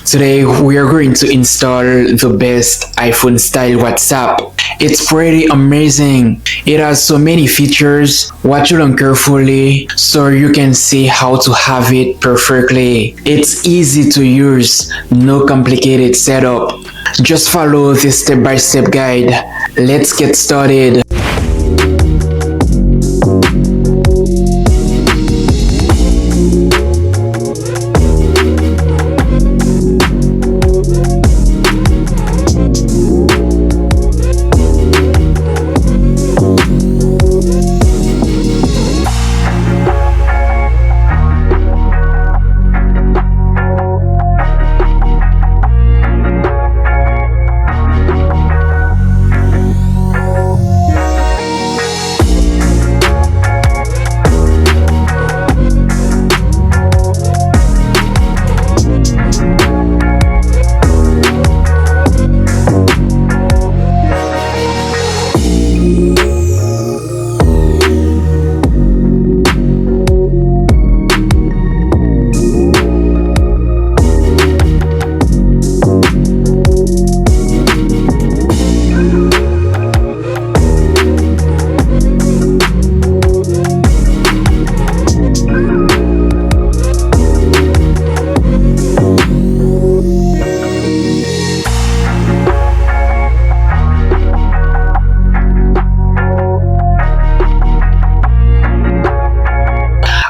Today we are going to install the best iPhone style WhatsApp. It's pretty amazing. It has so many features. Watch it on carefully so you can see how to have it perfectly. It's easy to use, no complicated setup. Just follow this step-by-step guide. Let's get started.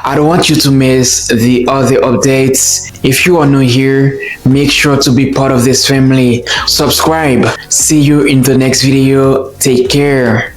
I don't want you to miss the other updates. If you are new here, make sure to be part of this family. Subscribe. See you in the next video. Take care.